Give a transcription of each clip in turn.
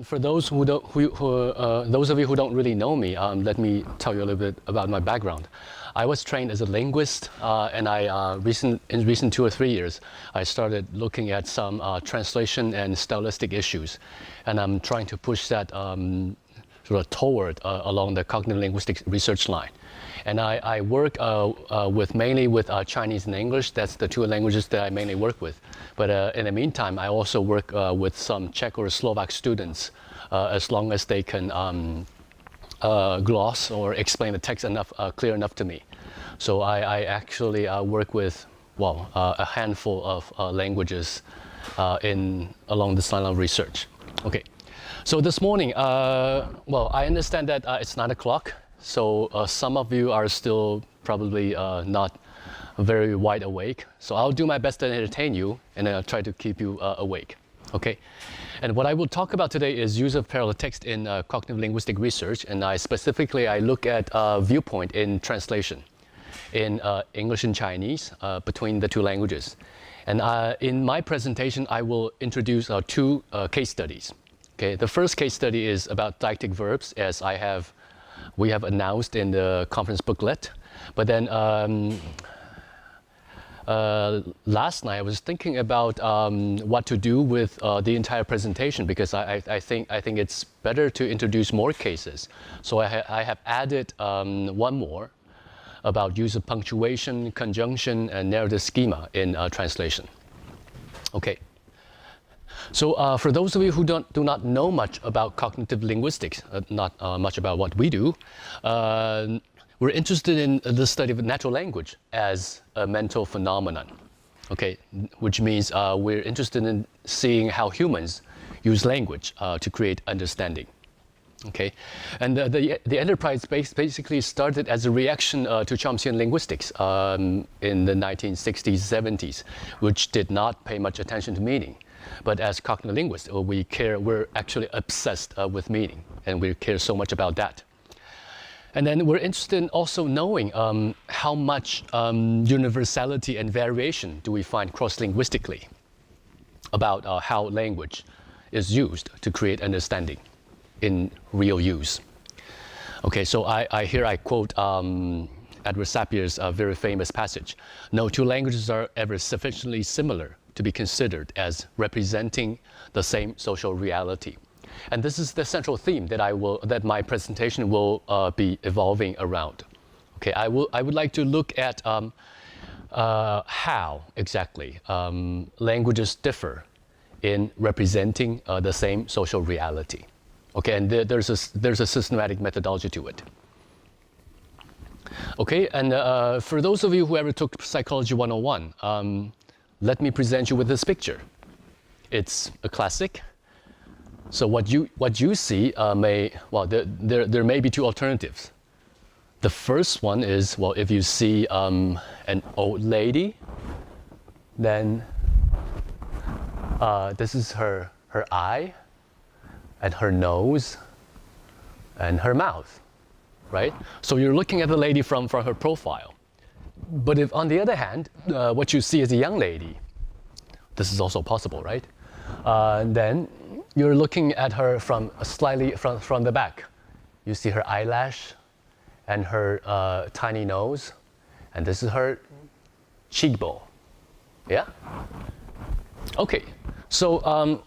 For those those of you who don't really know me, let me tell you a little bit about my background. I was trained as a linguist, and in recent 2 or 3 years, I started looking at some translation and stylistic issues, and I'm trying to push that sort of toward along the cognitive linguistic research line. And I work mainly with Chinese and English. That's the 2 languages that I mainly work with. But in the meantime, I also work with some Czech or Slovak students, as long as they can gloss or explain the text clear enough to me. So I actually work with, a handful of languages along this line of research. Okay, so this morning, I understand that it's 9 o'clock. So some of you are still probably not very wide awake. So I'll do my best to entertain you, and I'll try to keep you awake. Okay. And what I will talk about today is use of parallel text in cognitive linguistic research, and I look at viewpoint in translation in English and Chinese between the 2 languages. And in my presentation, I will introduce 2 case studies. Okay. The first case study is about deictic verbs, as we have announced in the conference booklet. But then last night I was thinking about what to do with the entire presentation, because I think it's better to introduce more cases. So I have added one more about use of punctuation, conjunction, and narrative schema in translation. Okay. So for those of you who do not know much about cognitive linguistics, not much about what we do, we're interested in the study of natural language as a mental phenomenon, okay? Which means we're interested in seeing how humans use language to create understanding, okay? And the enterprise basically started as a reaction to Chomsky linguistics in the 1960s, 70s, which did not pay much attention to meaning. But as cognitive linguists, we're actually obsessed with meaning, and we care so much about that. And then we're interested in also knowing how much universality and variation do we find cross-linguistically about how language is used to create understanding in real use. Okay, so here I quote Edward Sapir's very famous passage: "No 2 languages are ever sufficiently similar to be considered as representing the same social reality." And this is the central theme that my presentation will be evolving around. Okay, I would like to look at how exactly languages differ in representing the same social reality. Okay, and there's a systematic methodology to it. Okay, and for those of you who ever took Psychology 101, let me present you with this picture. It's a classic. So what you see there may be 2 alternatives. The first one is, if you see an old lady, then this is her eye and her nose and her mouth, right? So you're looking at the lady from her profile. But if, on the other hand, what you see is a young lady, this is also possible, right? Then you're looking at her from the back. You see her eyelash and her tiny nose, and this is her cheekbone. Yeah? Okay, so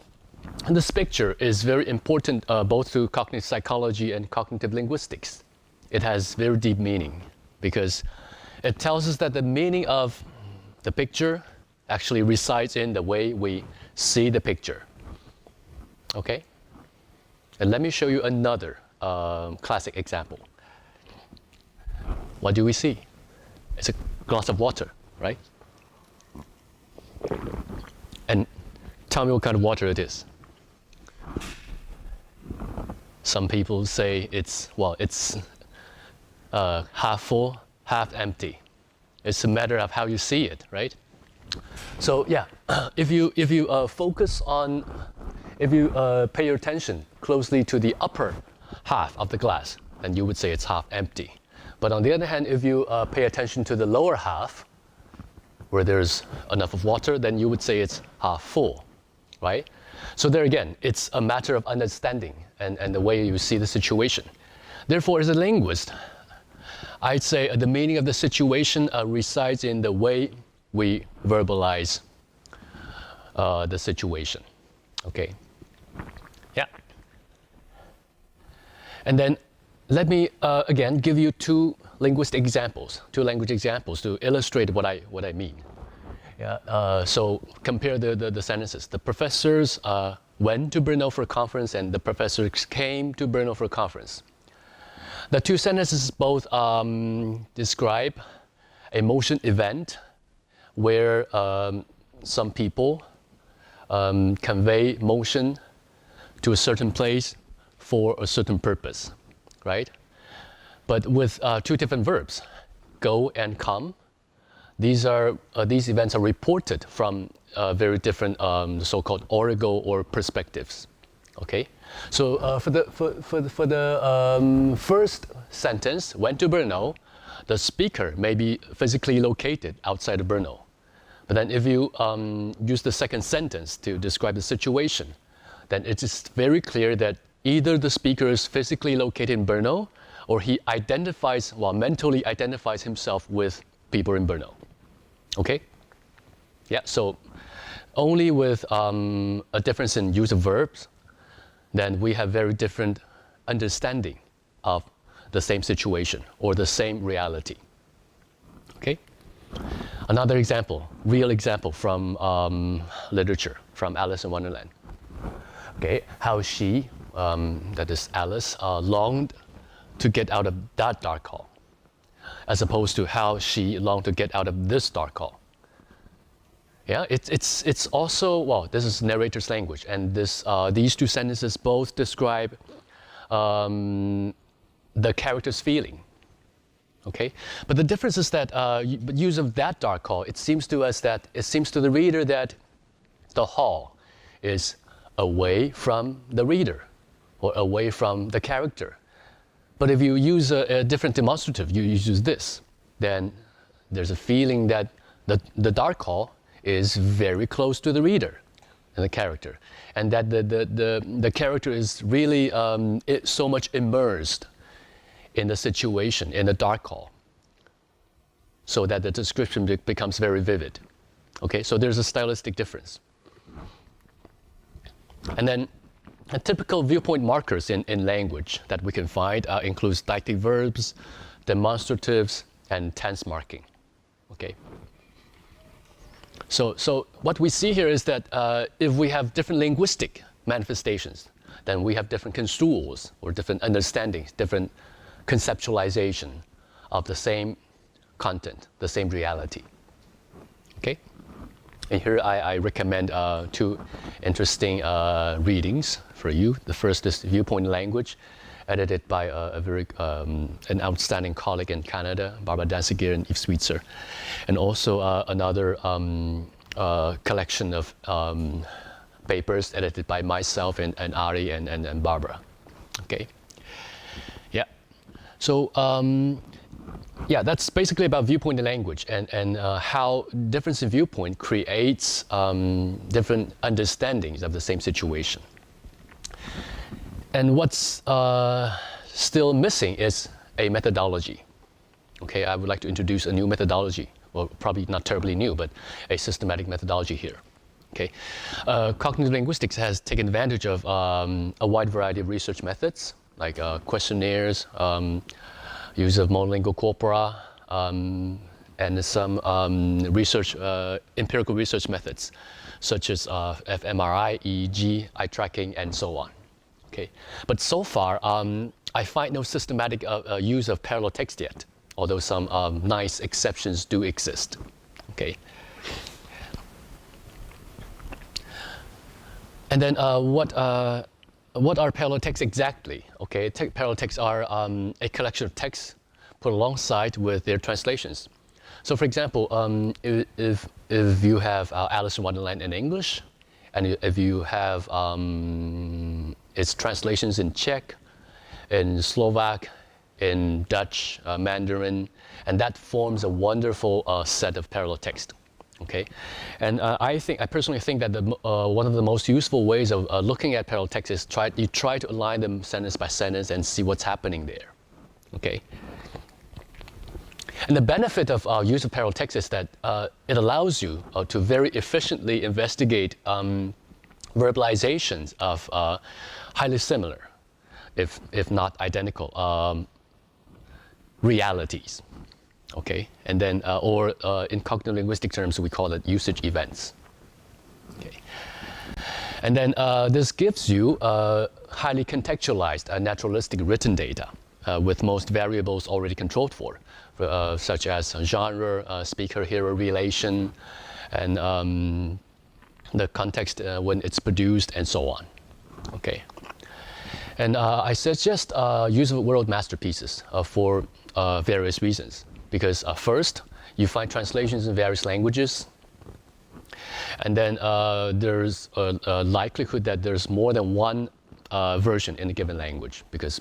this picture is very important both to cognitive psychology and cognitive linguistics. It has very deep meaning, because it tells us that the meaning of the picture actually resides in the way we see the picture. Okay? And let me show you another classic example. What do we see? It's a glass of water, right? And tell me what kind of water it is. Some people say it's half full, half empty. It's a matter of how you see it, right? So yeah, if you pay your attention closely to the upper half of the glass, then you would say it's half empty. But on the other hand, if you pay attention to the lower half, where there's enough of water, then you would say it's half full, right? So there again, it's a matter of understanding and the way you see the situation. Therefore, as a linguist, I'd say the meaning of the situation resides in the way we verbalize the situation. Okay. Yeah. And then let me again give you two language examples to illustrate what I mean. Yeah. So compare the sentences. The professors went to Brno for a conference, and the professors came to Brno for a conference. The two sentences both describe a motion event where some people convey motion to a certain place for a certain purpose, right? But with two different verbs, go and come. These events are reported from very different so-called origo or perspectives. Okay, so for the first sentence, went to Brno, the speaker may be physically located outside of Brno. But then if you use the second sentence to describe the situation, then it is very clear that either the speaker is physically located in Brno, or he mentally identifies himself with people in Brno. Okay? Yeah, so only with a difference in use of verbs, then we have very different understanding of the same situation or the same reality. Okay? Another example, real example from literature, from Alice in Wonderland. Okay, how she, that is Alice, longed to get out of that dark hall, as opposed to how she longed to get out of this dark hall. Yeah, it's also, well, this is narrator's language, and these two sentences both describe the character's feeling. Okay, but the difference is that use of that dark hall, it seems to the reader that the hall is away from the reader or away from the character. But if you use a different demonstrative, you use this, then there's a feeling that the dark hall is very close to the reader and the character, and that the character is really so much immersed in the situation, in the dark hall, so that the description becomes very vivid. Okay, so there's a stylistic difference. And then typical viewpoint markers in language that we can find includes deictic verbs, demonstratives, and tense marking. Okay. So what we see here is that if we have different linguistic manifestations, then we have different construals or different understandings, different conceptualization of the same content, the same reality. Okay? And here I recommend two interesting readings for you. The first is Viewpoint Language, edited by an outstanding colleague in Canada, Barbara Danziger and Yves Switzer. And also another collection of papers edited by myself and Ari and Barbara. Okay? Yeah. So yeah, that's basically about viewpoint in language and how difference in viewpoint creates different understandings of the same situation. And what's still missing is a methodology. Okay, I would like to introduce a new methodology. Well, probably not terribly new, but a systematic methodology here. Okay, cognitive linguistics has taken advantage of a wide variety of research methods, like questionnaires, use of monolingual corpora, and some empirical research methods, such as fMRI, EEG, eye tracking, and so on. Okay, but so far, I find no systematic use of parallel text yet, although some nice exceptions do exist. Okay. And then what are parallel texts exactly? Okay, parallel texts are a collection of texts put alongside with their translations. So, for example, if you have Alice in Wonderland in English, and if you have its translations in Czech, in Slovak, in Dutch, Mandarin, and that forms a wonderful set of parallel text. Okay, and I personally think that one of the most useful ways of looking at parallel text is you try to align them sentence by sentence and see what's happening there. Okay, and the benefit of use of parallel text is that it allows you to very efficiently investigate verbalizations of highly similar, if not identical, realities. Okay, and then, or in cognitive linguistic terms, we call it usage events. Okay, and then this gives you highly contextualized naturalistic written data with most variables already controlled for, such as genre, speaker-hearer relation, and the context when it's produced, and so on. Okay, and I suggest use of world masterpieces for various reasons. Because first, you find translations in various languages, and then there's a likelihood that there's more than one version in a given language, because,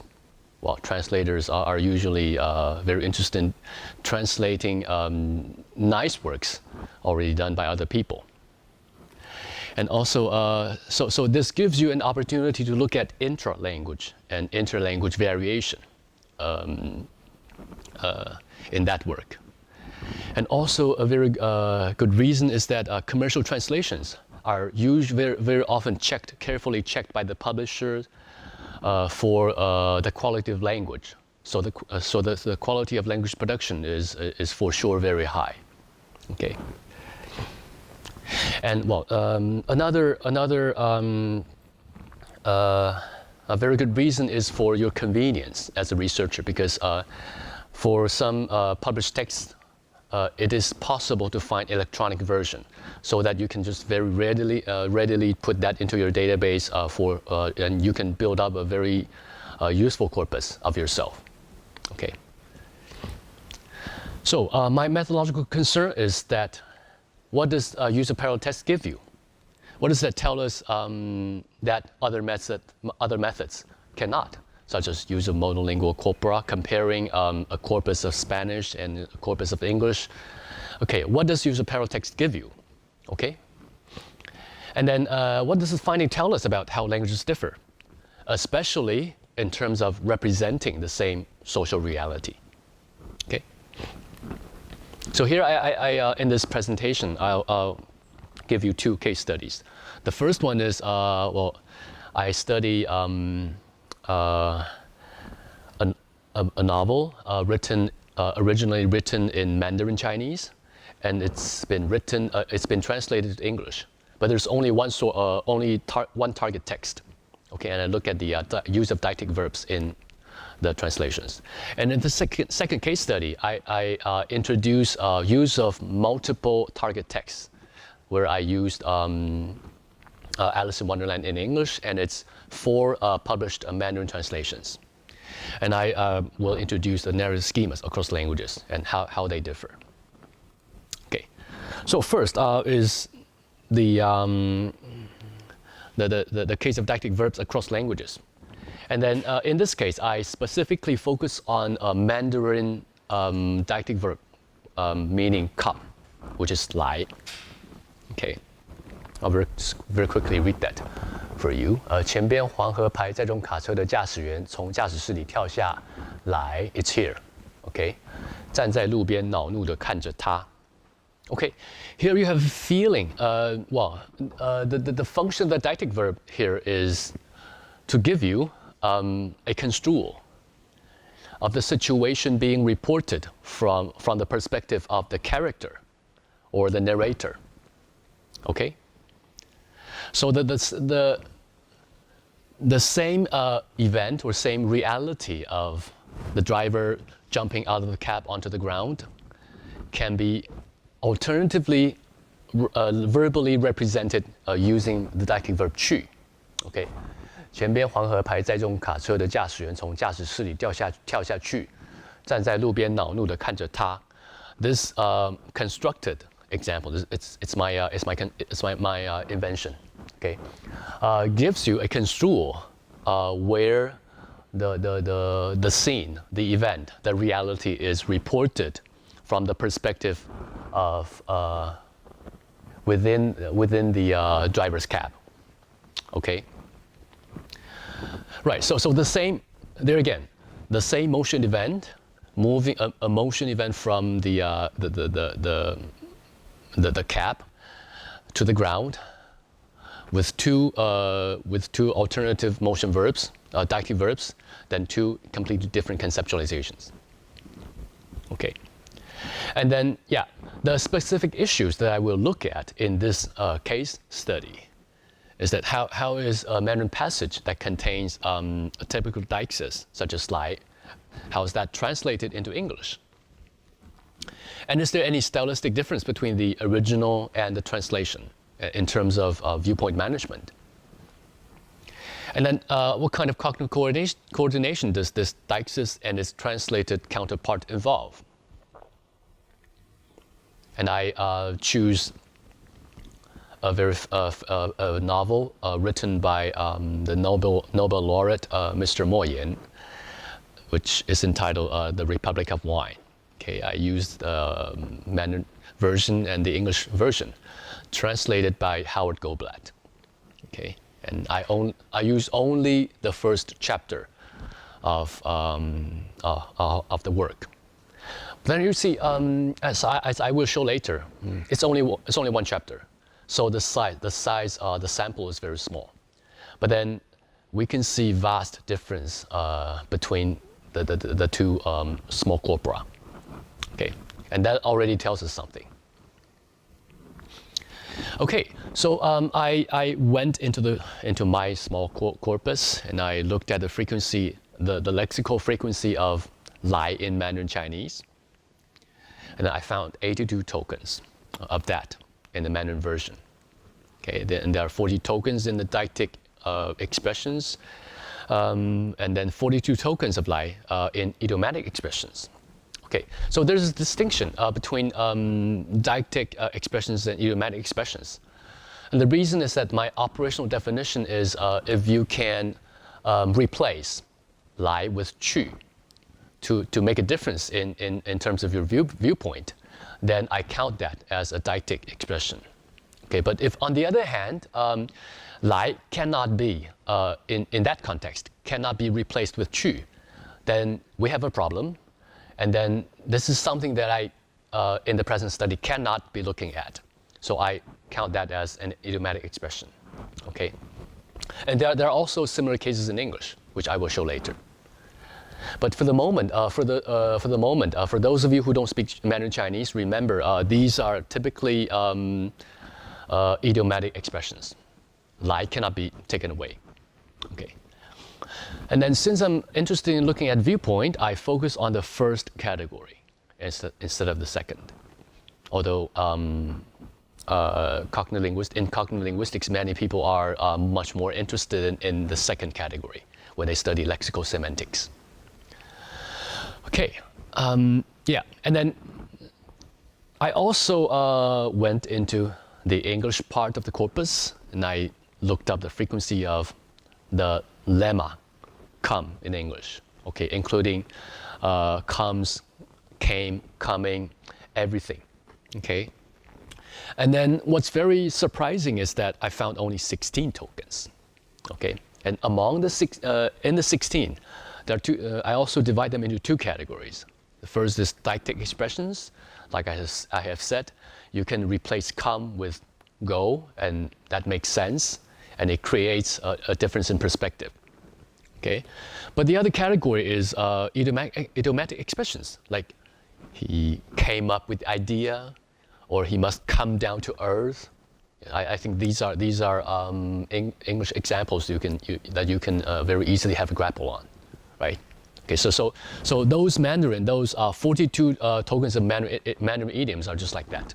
well, translators are usually very interested in translating nice works already done by other people. And also, so this gives you an opportunity to look at intra-language and inter-language variation in that work. And also a very good reason is that commercial translations are usually very often carefully checked by the publisher for the quality of language. So the quality of language production is for sure very high. Okay. And well, another a very good reason is for your convenience as a researcher, because for some published texts, it is possible to find electronic version, so that you can just very readily put that into your database and you can build up a very useful corpus of yourself. Okay. So my methodological concern is that what does use of parallel text give you? What does that tell us that other methods cannot? Such as use of monolingual corpora, comparing a corpus of Spanish and a corpus of English. Okay, what does use of parallel text give you? Okay, and then what does this finding tell us about how languages differ, especially in terms of representing the same social reality? Okay, so here I in this presentation I'll give you two case studies. The first one is well, I study a novel originally written in Mandarin Chinese, and it's been translated to English. But there's only one target text. Okay, and I look at the use of deictic verbs in the translations. And in the second case study, I introduce use of multiple target texts, where I used Alice in Wonderland in English, and it's 4 published Mandarin translations. And I will introduce the narrative schemas across languages and how they differ. Okay, so first is the case of deictic verbs across languages. And then in this case, I specifically focus on Mandarin deictic verb, meaning come, which is 来. Okay, I'll very quickly read that for you. 前边黄河牌载重卡车的驾驶员从驾驶室里跳下来 It's here. Okay, 站在路边恼怒地看着他. Okay, here you have a feeling. The function of the deictic verb here is to give you a construal of the situation being reported from the perspective of the character or the narrator. Okay, so the same event or same reality of the driver jumping out of the cab onto the ground can be alternatively verbally represented using the deictic verb 去. Okay, 前边黄河牌载重卡车的驾驶员从驾驶室里跳下去，站在路边恼怒地看着他. This constructed example, it's my invention. Okay, gives you a construal where the scene, the event, the reality is reported from the perspective of within the driver's cab. Okay. Right. So the same there again, the same motion event, moving a motion event from the cab to the ground with two alternative motion verbs, Deictic verbs, then two completely different conceptualizations. Okay. And then, yeah, the specific issues that I will look at in this case study is that how is a Mandarin passage that contains a typical deixis, such as lai, how is that translated into English? And is there any stylistic difference between the original and the translation in terms of viewpoint management? And then what kind of cognitive coordination does this deixis and its translated counterpart involve? And I choose a very a novel written by the Nobel laureate Mr. Mo Yan, which is entitled The Republic of Wine. Okay, I used the Mandarin version and the English version, translated by Howard Goldblatt. Okay, and I use only the first chapter of the work. Then you see, as I will show later, it's only one chapter, so the sample is very small. But then we can see vast difference between the two small corpora. Okay, and that already tells us something. Okay, so I went into my small corpus and I looked at the frequency, the lexical frequency of lai in Mandarin Chinese. And I found 82 tokens of that in the Mandarin version. Okay, and there are 40 tokens in the Deictic expressions, and then 42 tokens of lai in idiomatic expressions. Okay, so there's a distinction between Deictic expressions and idiomatic expressions. And the reason is that my operational definition is if you can replace lai with chu, to make a difference in terms of your viewpoint, then I count that as a Deictic expression. Okay, but if on the other hand, lai cannot be, in that context, cannot be replaced with chu, then we have a problem. And then this is something that I, in the present study, cannot be looking at. So I count that as an idiomatic expression. Okay, and there are also similar cases in English, which I will show later. But for the moment, for those of you who don't speak Mandarin Chinese, remember these are typically idiomatic expressions. Lai cannot be taken away. Okay. And then since I'm interested in looking at viewpoint, I focus on the first category instead of the second. Although in cognitive linguistics, many people are much more interested in the second category when they study lexical semantics. Okay, yeah, and then I also went into the English part of the corpus, and I looked up the frequency of the lemma, come in English, okay, including comes, came, coming, everything, okay. And then what's very surprising is that I found only 16 tokens, okay, and among the in the 16, there are two, I also divide them into two categories. The first is Deictic expressions. Like I have said, you can replace come with go, and that makes sense, and it creates a difference in perspective. Okay, but the other category is idiomatic expressions, like he came up with the idea, or he must come down to earth. I think these are English examples that you can very easily have a grapple on. Right. Okay. So those Mandarin, those 42 tokens of Mandarin idioms are just like that.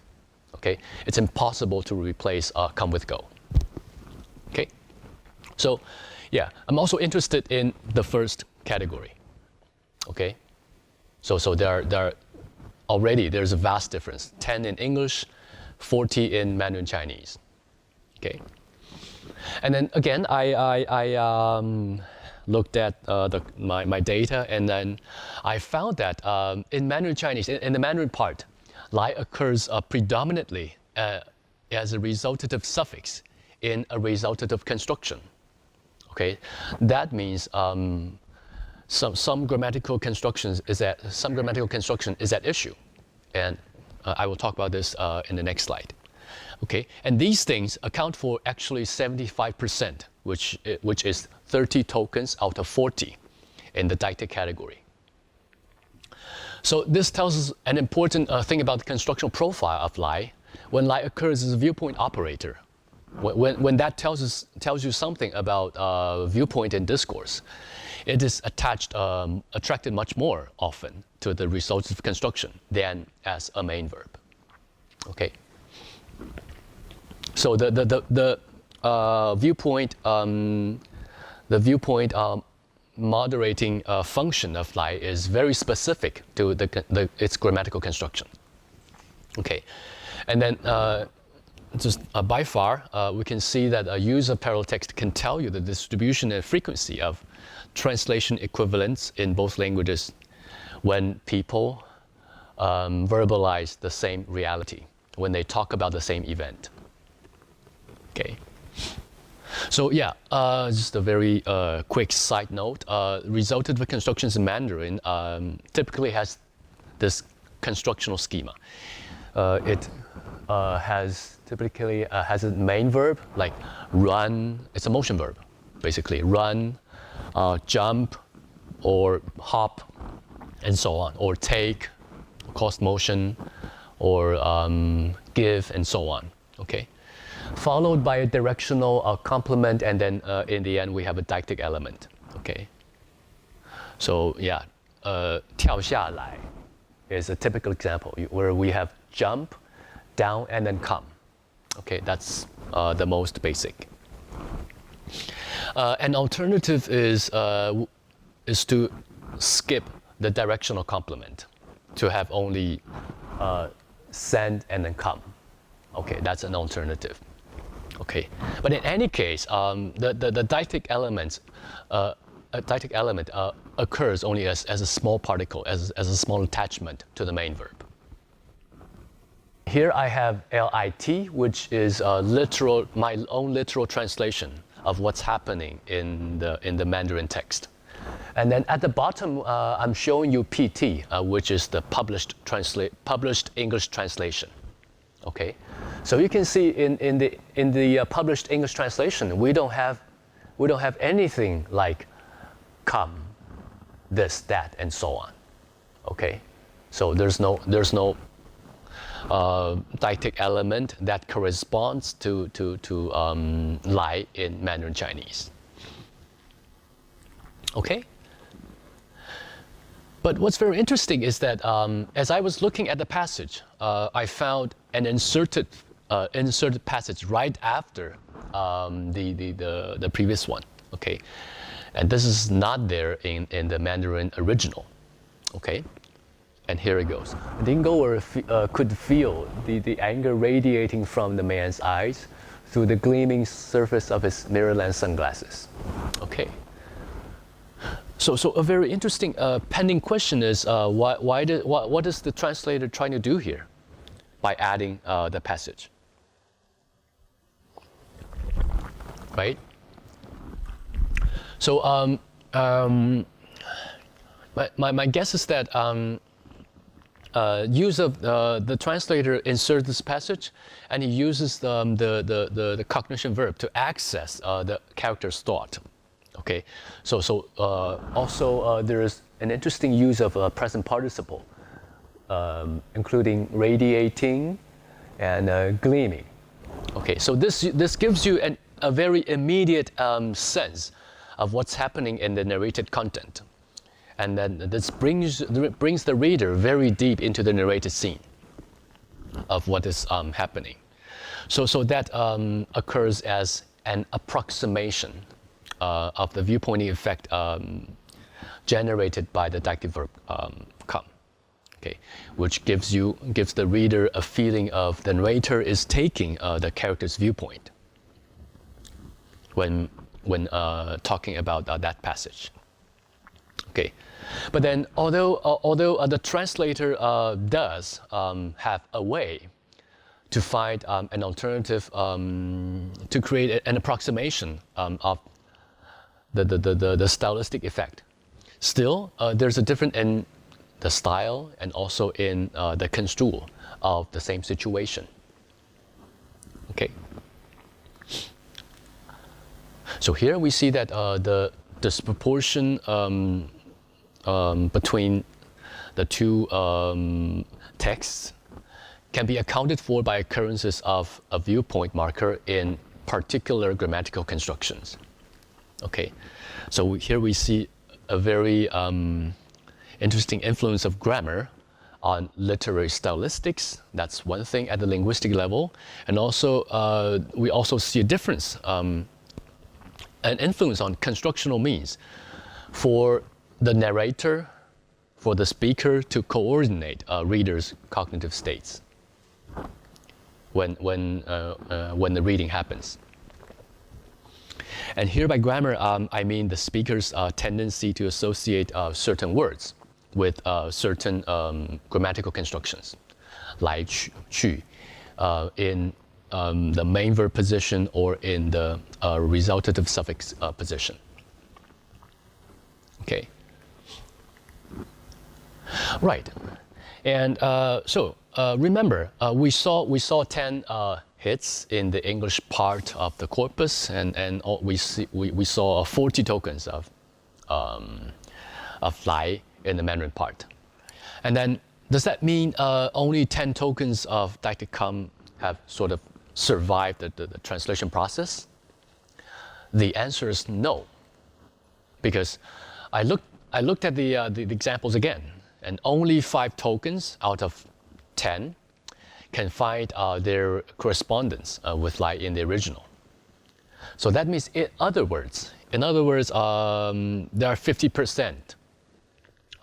Okay. It's impossible to replace come with go. Okay. So, yeah, I'm also interested in the first category. Okay. So there's a vast difference. 10 in English, 40 in Mandarin Chinese. Okay. And then again, I looked at my data, and then I found that in Mandarin Chinese, in the Mandarin part, lai occurs predominantly as a resultative suffix in a resultative construction. Okay, that means some grammatical construction is at issue, and I will talk about this in the next slide. Okay, and these things account for actually 75%, which is 30 tokens out of 40 in the Deictic category. So this tells us an important thing about the constructional profile of lie. When lie occurs as a viewpoint operator, when that tells you something about viewpoint in discourse, it is attracted much more often to the results of construction than as a main verb. Okay. So the viewpoint moderating function of lie is very specific to its grammatical construction. Okay, and then by far we can see that a use of parallel text can tell you the distribution and frequency of translation equivalents in both languages when people verbalize the same reality, when they talk about the same event. Okay. So yeah, just a very quick side note. Resultative constructions in Mandarin typically has this constructional schema. It typically has a main verb like run. It's a motion verb, basically run, jump, or hop, and so on, or take, cause motion, or give, and so on. Okay. Followed by a directional complement, and then in the end we have a deictic element. Okay. So yeah, 跳下来 is a typical example where we have jump, down, and then come. Okay, that's the most basic. An alternative is to skip the directional complement, to have only send and then come. Okay, that's an alternative. Okay, but in any case, the deictic element occurs only as a small particle, as a small attachment to the main verb. Here I have lit, which is my own literal translation of what's happening in the Mandarin text. And then at the bottom, I'm showing you pt, which is the published English translation. Okay, so you can see in the published English translation, we don't have anything like come, this, that, and so on. Okay, so there's no deictic element that corresponds to lie in Mandarin Chinese. Okay. But what's very interesting is that as I was looking at the passage, I found an inserted passage right after the previous one. Okay, and this is not there in the Mandarin original. Okay, and here it goes. Dingoer could feel the anger radiating from the man's eyes through the gleaming surface of his mirror-lens sunglasses. Okay. So a very interesting pending question is what is the translator trying to do here by adding the passage? Right? So my guess is that use of the translator inserts this passage, and he uses the cognition verb to access the character's thought. Okay, so also there is an interesting use of a present participle, including radiating and gleaming. Okay, so this gives you a very immediate sense of what's happening in the narrated content, and then this brings the reader very deep into the narrated scene of what is happening. So that occurs as an approximation of the viewpointing effect generated by the deictic verb come, okay, which gives the reader a feeling of the narrator is taking the character's viewpoint when talking about that passage. Okay, but then although the translator does have a way to find an alternative to create an approximation of the stylistic effect. Still, there's a difference in the style and also in the construal of the same situation. Okay. So here we see that the disproportion between the two texts can be accounted for by occurrences of a viewpoint marker in particular grammatical constructions. Okay, so here we see a very interesting influence of grammar on literary stylistics. That's one thing at the linguistic level. And also, we also see a difference, an influence on constructional means for the narrator, for the speaker to coordinate readers' cognitive states when the reading happens. And here by grammar, I mean the speaker's tendency to associate certain words with certain grammatical constructions, like 去, in the main verb position or in the resultative suffix position. Okay. Right. And so remember, we saw 10 hits in the English part of the corpus, and we saw 40 tokens of Lai in the Mandarin part. And then, does that mean only 10 tokens of Deictic have sort of survived the translation process? The answer is no, because I looked at the examples again, and only 5 tokens out of 10 can find their correspondence with Lai in the original. So that means, in other words, there are 50%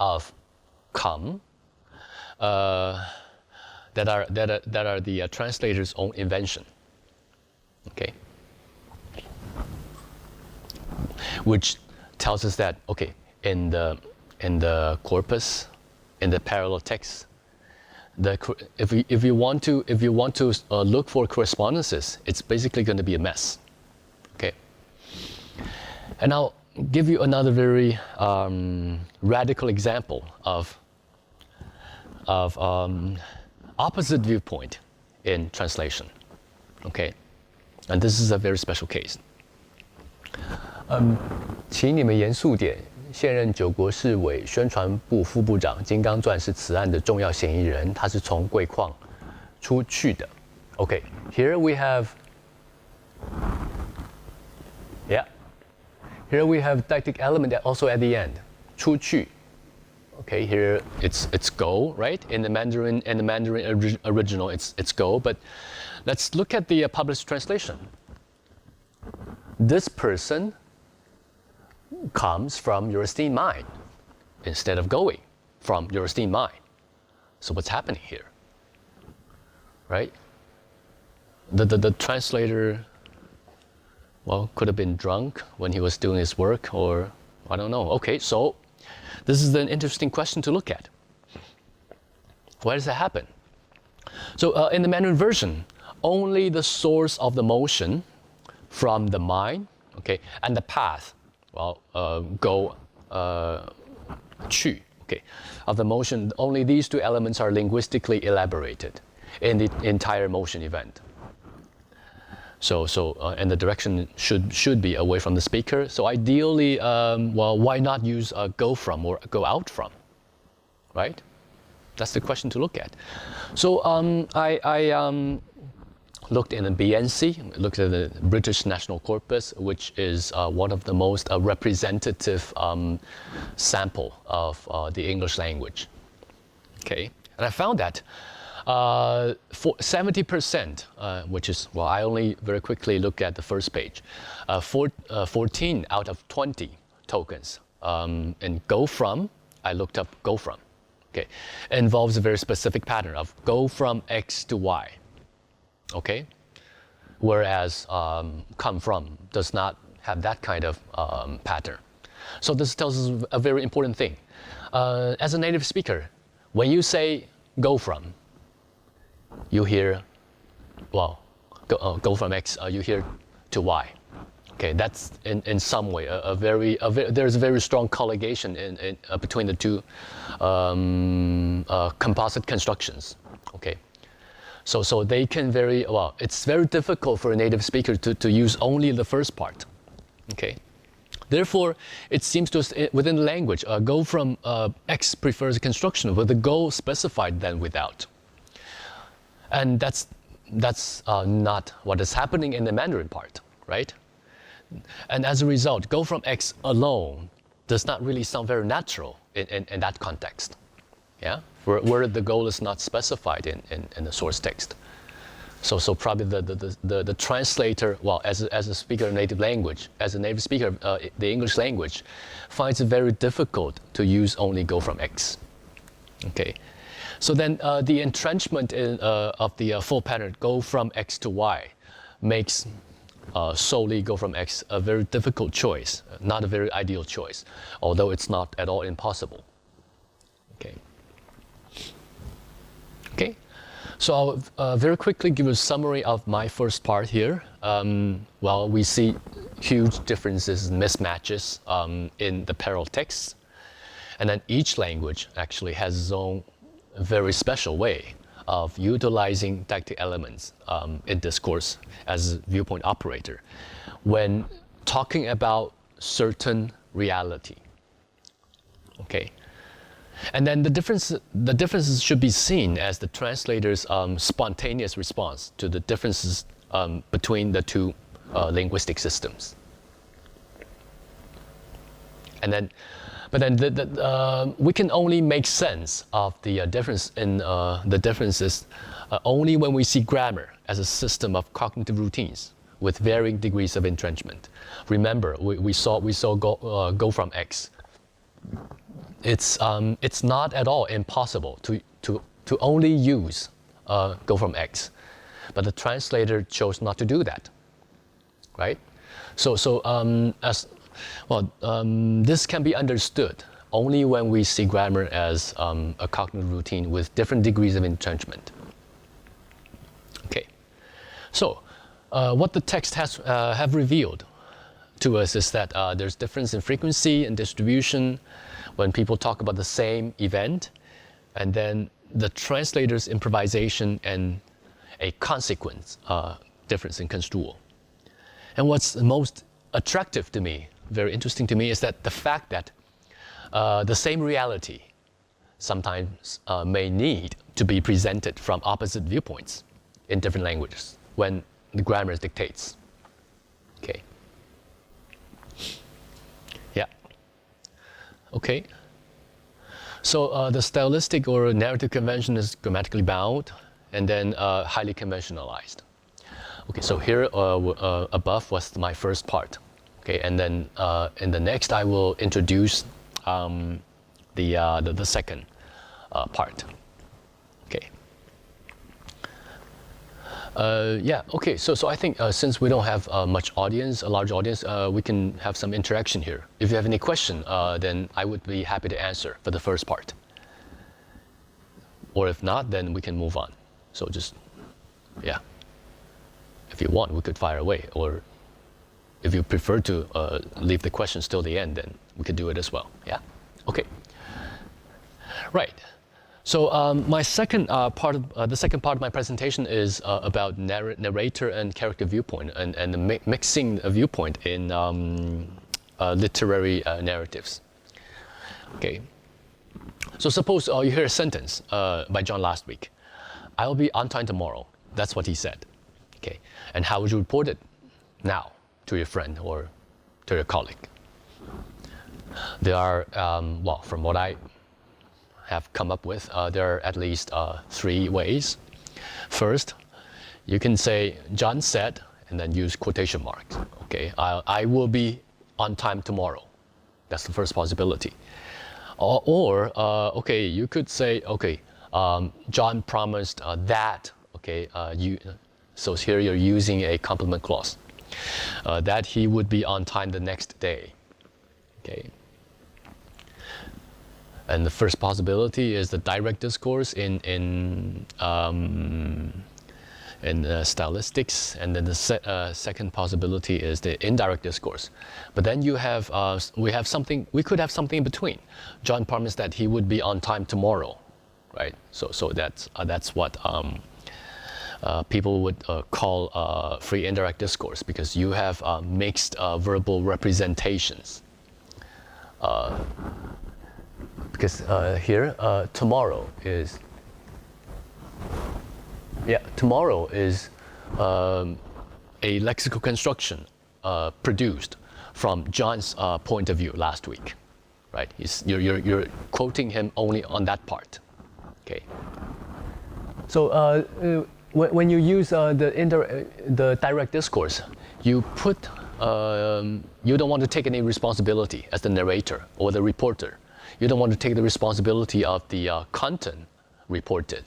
of come that are the translator's own invention. Okay, which tells us that, okay, in the corpus, in the parallel text, if you want to look for correspondences, it's basically going to be a mess. Okay, and I'll give you another very radical example of opposite viewpoint in translation. Okay, and this is a very special case. 请你们严肃点。现任9国市委宣传部副部长金刚钻是此案的重要嫌疑人，他是从贵矿出去的。Okay, here we have, yeah, here we have deictic element also at the end, 出去. Okay, here it's go, right? In the Mandarin original, it's go. But let's look at the published translation. This person comes from your esteemed mind instead of going from your esteemed mind. So what's happening here? Right? The translator, well, could have been drunk when he was doing his work, or I don't know. Okay, so this is an interesting question to look at. Why does that happen? So in the Mandarin version, only the source of the motion from the mind, okay, and the path, well, go, 去, okay, of the motion, only these 2 elements are linguistically elaborated in the entire motion event. So and the direction should be away from the speaker. So ideally, well, why not use go from or go out from, right? That's the question to look at. So I looked in the BNC, looked at the British National Corpus, which is one of the most representative sample of the English language. Okay, and I found that for 70%, which is, well, I only very quickly look at the first page, 14 out of 20 tokens. And go from, I looked up go from. Okay, it involves a very specific pattern of go from X to Y. Okay, whereas come from does not have that kind of pattern. So this tells us a very important thing. As a native speaker, when you say go from, you hear well, go from X, you hear to Y. Okay, that's in some way there's a very strong colligation between the two composite constructions. Okay, so they can it's very difficult for a native speaker to use only the first part. Okay, therefore it seems to us within the language, go from X prefers a construction with the go specified than without, and that's not what is happening in the Mandarin part, right? And as a result, go from X alone does not really sound very natural in that context, yeah? Where the goal is not specified in the source text. So probably the translator, well, as a speaker of native language, as a native speaker of the English language, finds it very difficult to use only go from X, okay? So then the entrenchment of the full pattern, go from X to Y, makes solely go from X a very difficult choice, not a very ideal choice, although it's not at all impossible. Okay. Okay. So I'll very quickly give a summary of my first part here. Well, we see huge differences and mismatches in the parallel texts, and then each language actually has its own very special way of utilizing deictic elements in discourse as a viewpoint operator when talking about certain reality. Okay, and then the differences should be seen as the translator's spontaneous response to the differences between the two linguistic systems. And then, but then we can only make sense of the difference in the differences only when we see grammar as a system of cognitive routines with varying degrees of entrenchment. Remember, we saw go from X. It's not at all impossible to only use go from X, but the translator chose not to do that, right? This can be understood only when we see grammar as a cognitive routine with different degrees of entrenchment. Okay, so what the text have revealed to us is that there's difference in frequency and distribution when people talk about the same event, and then the translator's improvisation and a consequence difference in construal. And what's most attractive to me, very interesting to me, is that the fact that the same reality sometimes may need to be presented from opposite viewpoints in different languages when the grammar dictates. Okay. Yeah. Okay. So the stylistic or narrative convention is grammatically bound and then highly conventionalized. Okay, so here above was my first part. Okay, and then in the next I will introduce the second part. Okay. Yeah. Okay. So I think since we don't have a large audience, we can have some interaction here. If you have any question, then I would be happy to answer for the first part. Or if not, then we can move on. So just, yeah. If you want, we could fire away. Or if you prefer to leave the questions till the end, then we could do it as well. Yeah. Okay. Right. So my second the second part of my presentation is about narrator and character viewpoint and the mixing a viewpoint in literary narratives. Okay. So suppose you hear a sentence by John last week. I'll be on time tomorrow. That's what he said. Okay. And how would you report it now to your friend or to your colleague? There are, well, from what I have come up with, there are at least 3 ways. First, you can say, John said, and then use quotation marks. Okay, I will be on time tomorrow. That's the first possibility. Or okay, you could say, okay, John promised that, okay, so here you're using a complement clause, that he would be on time the next day. Okay. And the first possibility is the direct discourse in in stylistics, and then the second possibility is the indirect discourse. But then you have we could have something in between. John promised that he would be on time tomorrow, right? So that's what people would call free indirect discourse, because you have mixed verbal representations. Because here tomorrow is a lexical construction produced from John's point of view last week, right? You're quoting him only on that part, okay? So when you use the direct discourse, you put you don't want to take any responsibility as the narrator or the reporter. You don't want to take the responsibility of the content reported.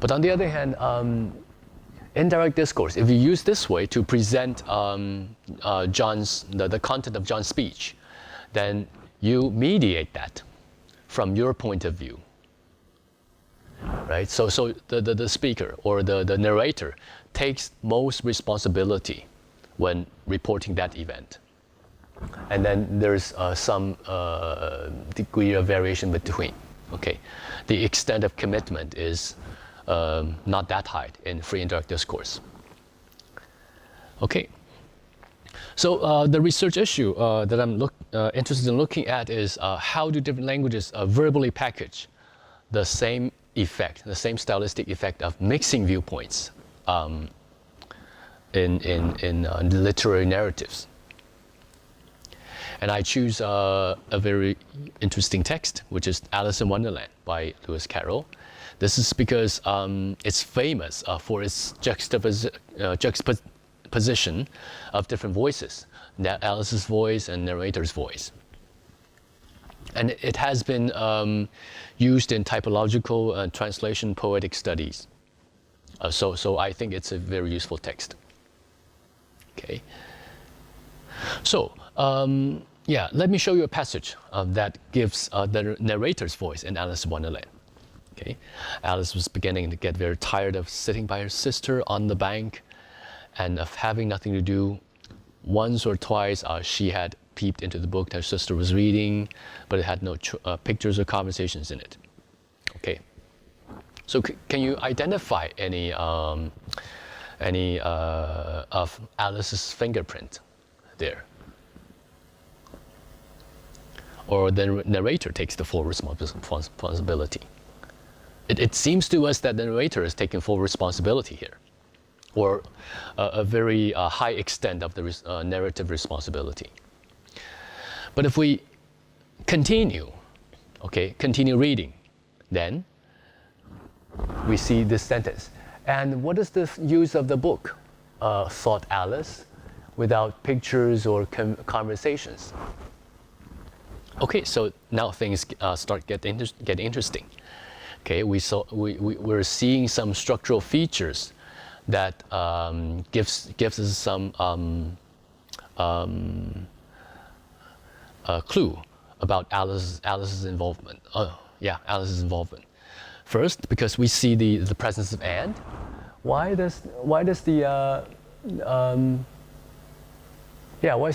But on the other hand, indirect discourse, if you use this way to present the content of John's speech, then you mediate that from your point of view, right? So the speaker or the narrator takes most responsibility when reporting that event. And then there's some degree of variation between, okay? The extent of commitment is not that high in free indirect discourse. Okay. So the research issue that I'm interested in looking at is how do different languages verbally package the same effect, the same stylistic effect of mixing viewpoints in literary narratives. And I choose a very interesting text, which is Alice in Wonderland by Lewis Carroll. This is because it's famous for its juxtaposition of different voices, Alice's voice and narrator's voice. And it has been used in typological and translation poetic studies. So I think it's a very useful text. Okay. So, yeah, let me show you a passage that gives the narrator's voice in Alice in Wonderland. Okay. Alice was beginning to get very tired of sitting by her sister on the bank and of having nothing to do. Once or twice she had peeped into the book that her sister was reading, but it had no pictures or conversations in it. Okay. So can you identify any of Alice's fingerprint there? Or the narrator takes the full responsibility? It seems to us that the narrator is taking full responsibility here, or a very high extent of the narrative responsibility. But if we continue reading, then we see this sentence. And what is the use of the book, thought Alice, without pictures or conversations? Okay, so now things start getting interesting. Okay, we're seeing some structural features that gives us some clue about Alice's involvement. Alice's involvement. First, because we see the presence of and. Why is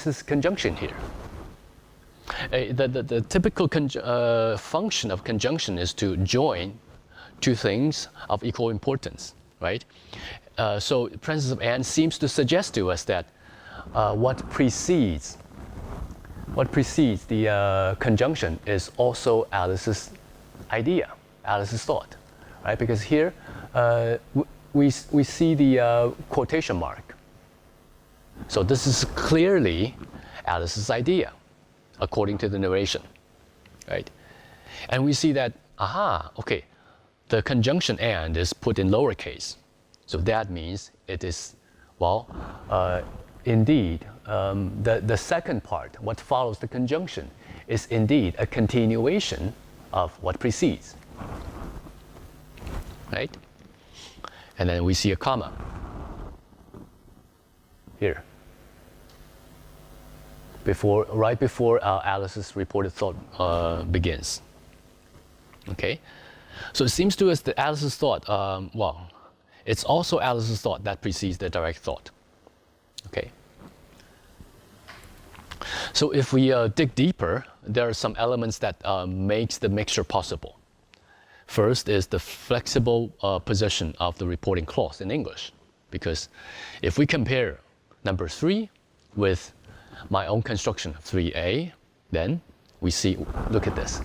this conjunction here? The typical function of conjunction is to join two things of equal importance, right? So presence of and seems to suggest to us that what precedes the conjunction is also Alice's idea, Alice's thought, right? Because here we see the quotation mark. So this is clearly Alice's idea, according to the narration, right? And we see that, the conjunction and is put in lowercase. So that means it is, indeed, the second part, what follows the conjunction, is indeed a continuation of what precedes, right? And then we see a comma here. Right before Alice's reported thought begins. Okay, so it seems to us that Alice's thought, it's also Alice's thought that precedes the direct thought. Okay. So if we dig deeper, there are some elements that makes the mixture possible. First is the flexible position of the reporting clause in English, because if we compare number 3 with my own construction of 3A, then we see, look at this.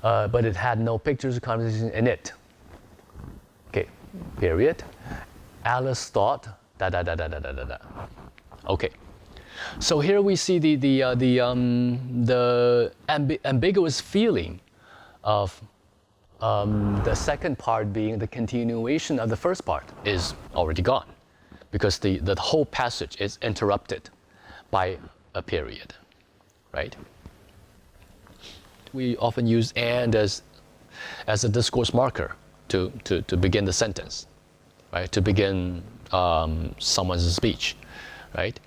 But it had no pictures or conversation in it. Okay, period. Alice thought, da da da da da da da da. Okay. So here we see the ambiguous feeling of the second part being the continuation of the first part is already gone, because the whole passage is interrupted by a period, right? We often use and as a discourse marker to begin the sentence, right? To begin someone's speech, right?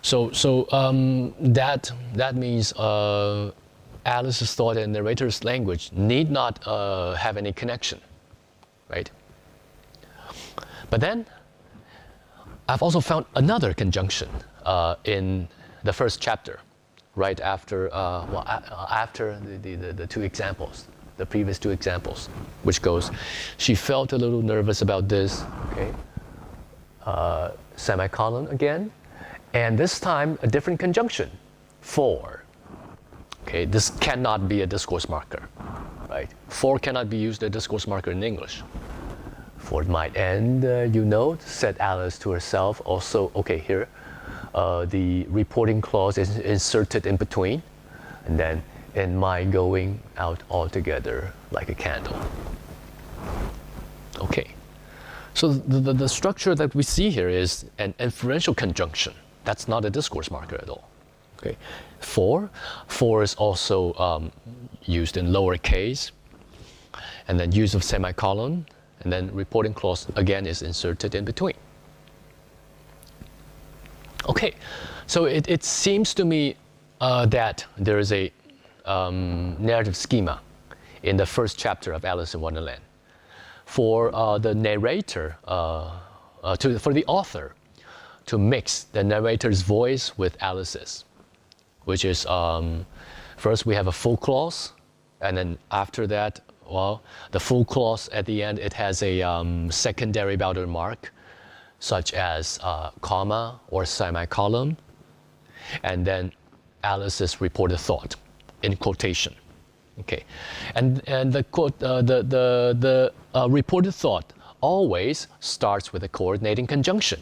So that means Alice's thought and narrator's language need not have any connection, right? But then I've also found another conjunction in the first chapter, right after after the two examples, the previous two examples, which goes, she felt a little nervous about this, okay, semicolon again, and this time a different conjunction, for. Okay, this cannot be a discourse marker, right? For cannot be used as a discourse marker in English. For it might end, you know, said Alice to herself. Also, okay, here, the reporting clause is inserted in between, and then in my going out altogether like a candle. Okay, so the structure that we see here is an inferential conjunction. That's not a discourse marker at all. Okay, for is also used in lowercase, and then use of semicolon, and then reporting clause again is inserted in between. Okay, so it seems to me that there is a narrative schema in the first chapter of Alice in Wonderland for the narrator, for the author to mix the narrator's voice with Alice's, which is first we have a full clause, and then after that, well, the full clause at the end, it has a secondary boundary mark, such as comma or semicolon, and then Alice's reported thought in quotation. Okay, and the reported thought always starts with a coordinating conjunction,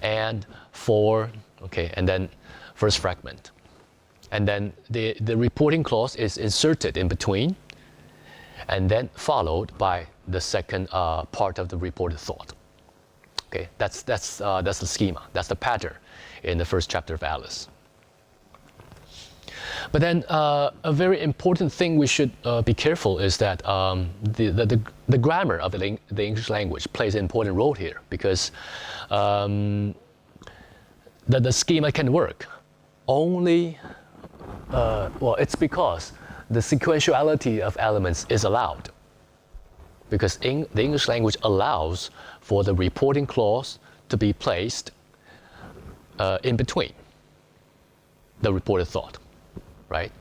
and for, okay, and then first fragment. And then the reporting clause is inserted in between, and then followed by the second part of the reported thought. Okay, that's the schema. That's the pattern in the first chapter of Alice. But then a very important thing we should be careful is that the grammar of the English language plays an important role here, because the schema can work only. Well, it's because the sequentiality of elements is allowed, because the English language allows for the reporting clause to be placed in between the reported thought, right?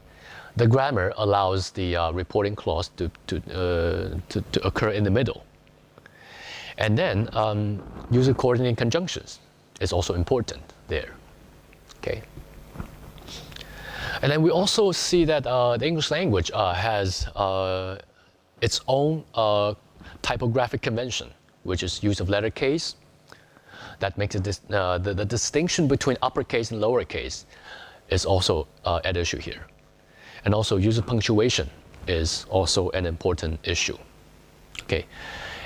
The grammar allows the reporting clause to occur in the middle. And then user coordinating conjunctions is also important there, okay? And then we also see that the English language has its own typographic convention, which is use of letter case. That makes it the distinction between uppercase and lowercase is also at issue here. And also use of punctuation is also an important issue. Okay,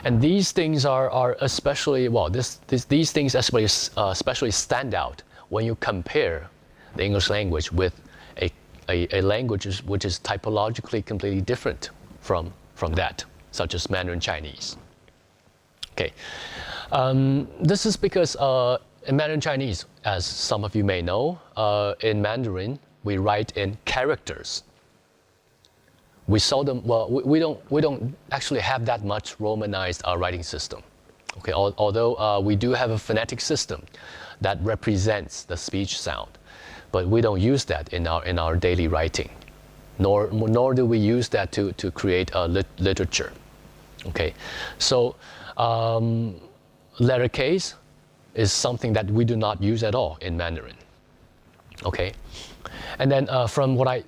and these things are especially, well, these things especially stand out when you compare the English language with a language which is typologically completely different from that, such as Mandarin Chinese. Okay, this is because in Mandarin Chinese, as some of you may know, in Mandarin we write in characters, we seldom, well, we don't actually have that much Romanized writing system. Okay, although we do have a phonetic system that represents the speech sound, but we don't use that in our daily writing, nor do we use that to create literature. Okay, so letter case is something that we do not use at all in Mandarin. Okay, and then from what I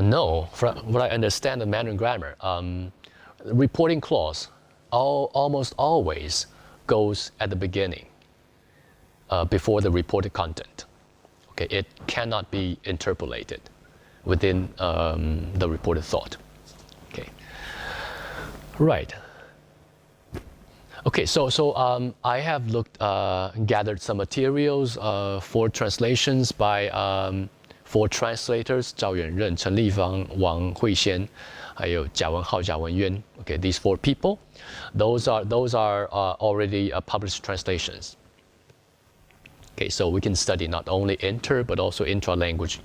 know, from what I understand of Mandarin grammar, reporting clause almost always goes at the beginning, before the reported content. Okay, it cannot be interpolated within the reported thought. Okay, right. Okay, so I have gathered some materials for translations by 4 translators: 赵远任、陈立芳、王慧仙，还有贾文浩、贾文渊. Okay, these 4 people, those are already published translations. Okay, so we can study not only inter but also intra-language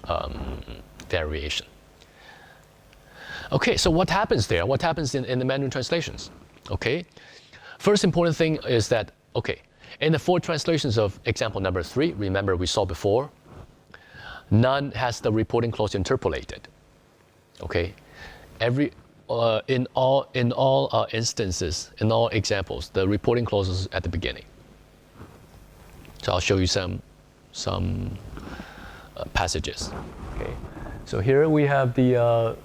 variation. Okay, so what happens there? What happens in the Mandarin translations? Okay, first important thing is that, okay, in the 4 translations of example number 3, remember we saw before, none has the reporting clause interpolated. Okay, in all instances, in all examples, the reporting clause is at the beginning. So I'll show you some passages. Okay, so here we have the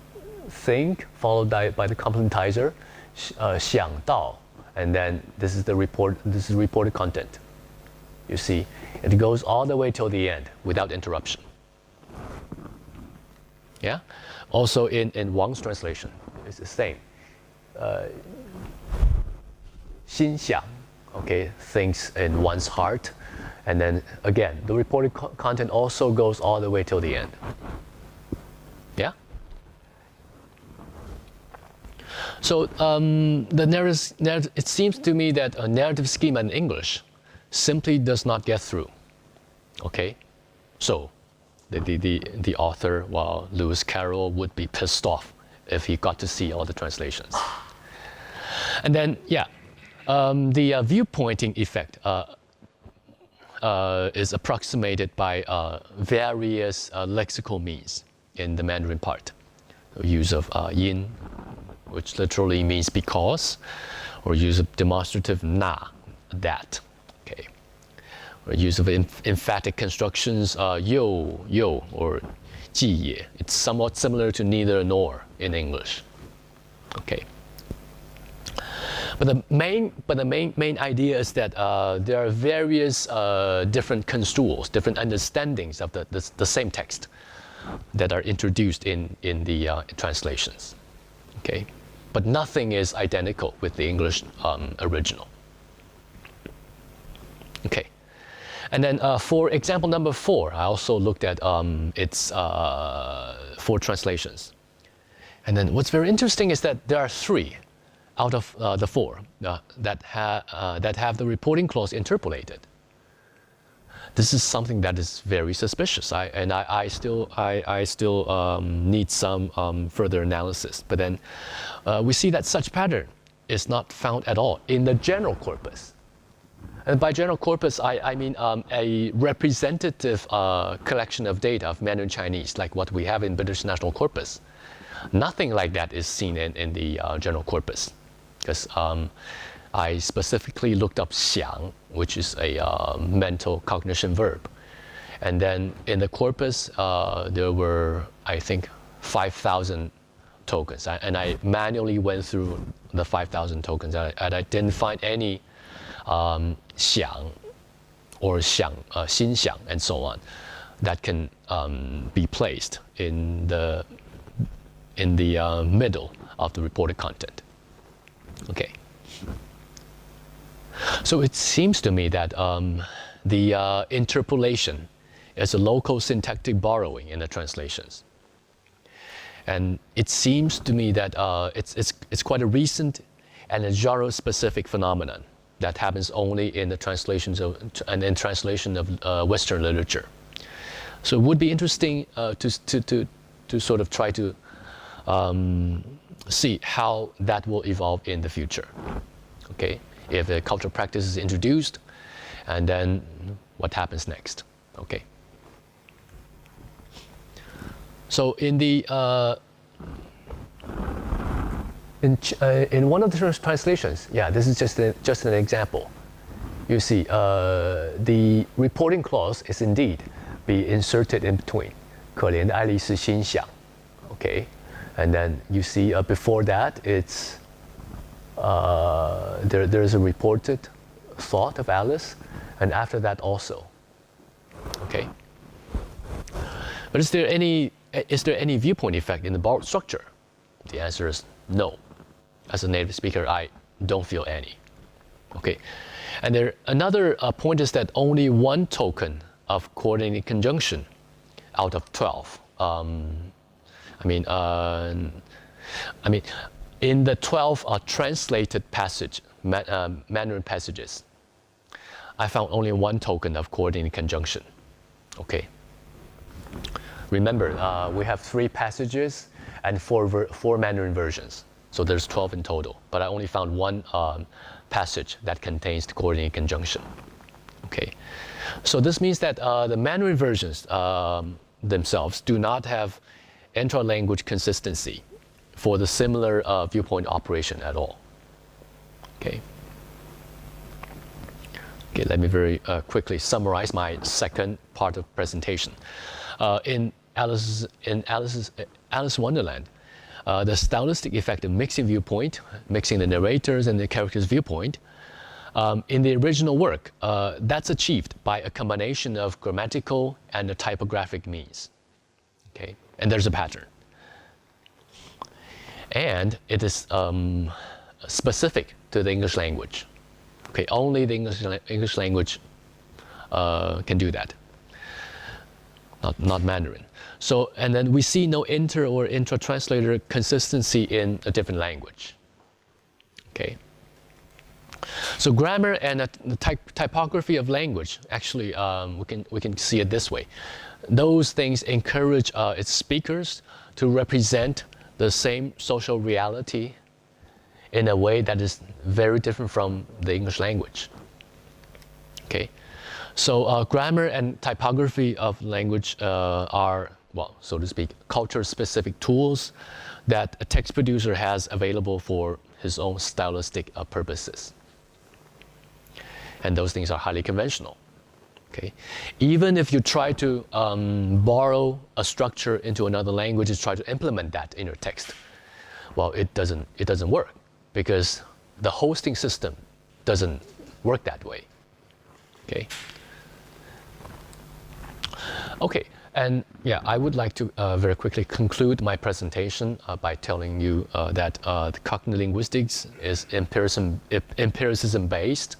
think followed by the complementizer, 想到, and then this is reported content. You see, it goes all the way till the end without interruption. Yeah. Also in Wang's translation, it's the same. 心想, okay, thinks in one's heart. And then again, the reported content also goes all the way till the end. Yeah? So the narrative, it seems to me that a narrative schema in English simply does not get through. Okay? So the author, well, Lewis Carroll, would be pissed off if he got to see all the translations. And then, yeah, the viewpointing effect is approximated by various lexical means in the Mandarin part. The use of yin, which literally means because, or use of demonstrative na, that. Okay, or use of emphatic constructions, yo, or ji ye. It's somewhat similar to neither nor in English. Okay. But the main idea is that there are various different construals, different understandings of the same text that are introduced in the translations. Okay, but nothing is identical with the English original. Okay, and then for example number 4, I also looked at its 4 translations, and then what's very interesting is that there are 3 out of the 4 that have the reporting clause interpolated. This is something that is very suspicious. I still need some further analysis. But then we see that such pattern is not found at all in the general corpus. And by general corpus, I mean a representative collection of data of Mandarin Chinese, like what we have in British National Corpus. Nothing like that is seen in the general corpus. Because I specifically looked up 想, which is a mental cognition verb. And then in the corpus, there were, I think, 5,000 tokens. And I manually went through the 5,000 tokens, and I didn't find any 想 or 心想, and so on, that can be placed in the middle of the reported content. Okay. So it seems to me that the interpolation is a local syntactic borrowing in the translations. And it seems to me that it's quite a recent and a genre-specific phenomenon that happens only in the translations and in translation of Western literature. So it would be interesting to sort of try to see how that will evolve in the future. Okay, if a cultural practice is introduced, and then what happens next? Okay. So in the in one of the translations, yeah, this is just an example. You see, the reporting clause is indeed be inserted in between. 可怜的爱丽丝心想. Okay, and then you see before that it's there's a reported thought of Alice, and after that also. Okay, but is there any viewpoint effect in the borrowed structure? The answer is no. As a native speaker, I don't feel any. Okay, and another point is that only one token of coordinating conjunction out of 12. In the 12 translated Mandarin passages, I found only one token of coordinating conjunction. Okay. Remember, we have 3 passages and 4 Mandarin versions, so there's 12 in total. But I only found one passage that contains the coordinating conjunction. Okay. So this means that the Mandarin versions themselves do not have intra-language consistency for the similar viewpoint operation at all. Okay. Okay, let me very quickly summarize my second part of presentation. In Alice Wonderland, the stylistic effect of mixing viewpoint, mixing the narrator's and the character's viewpoint, in the original work, that's achieved by a combination of grammatical and the typographic means. Okay, and there's a pattern. And it is specific to the English language. Okay, only the English language can do that, not Mandarin. So, and then we see no inter or intra-translator consistency in a different language. Okay. So grammar and the typography of language, actually, we can see it this way. Those things encourage its speakers to represent the same social reality in a way that is very different from the English language. Okay, so grammar and typography of language are, well, so to speak, culture-specific tools that a text producer has available for his own stylistic purposes. And those things are highly conventional. Okay, even if you try to borrow a structure into another language and try to implement that in your text, well, it doesn't work because the hosting system doesn't work that way. Okay. Okay, and yeah, I would like to very quickly conclude my presentation by telling you that the cognitive linguistics is empiricism based.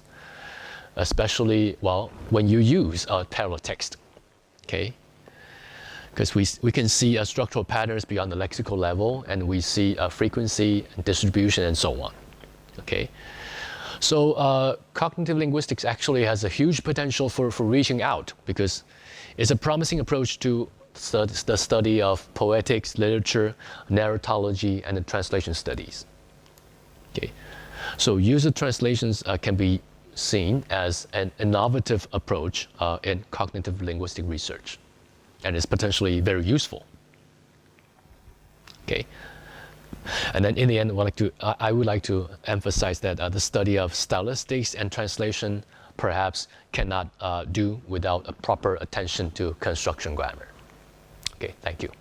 Especially, well, when you use parallel text, okay? Because we can see structural patterns beyond the lexical level, and we see frequency and distribution and so on, okay? So cognitive linguistics actually has a huge potential for reaching out because it's a promising approach to the study of poetics, literature, narratology, and the translation studies, okay? So user translations can be seen as an innovative approach in cognitive linguistic research, and is potentially very useful. Okay, and then in the end, I would like to emphasize that the study of stylistics and translation perhaps cannot do without a proper attention to construction grammar. Okay, thank you.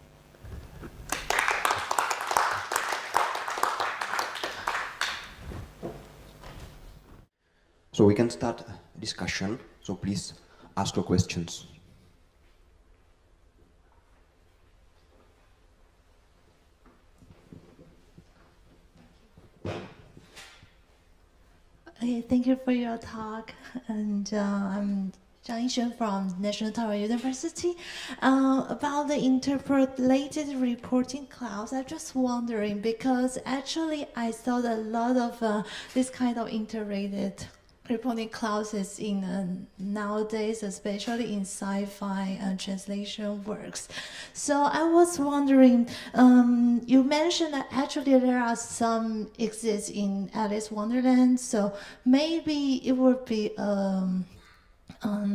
So we can start a discussion, so please ask your questions. Okay, thank you for your talk. And I'm Zhang Yixuan from National Taiwan University. About the interpolated reporting clouds, I'm just wondering, because actually I saw a lot of this kind of interrelated reporting clauses in nowadays, especially in sci-fi translation works. So I was wondering, you mentioned that actually there are some exist in Alice Wonderland, so maybe it would be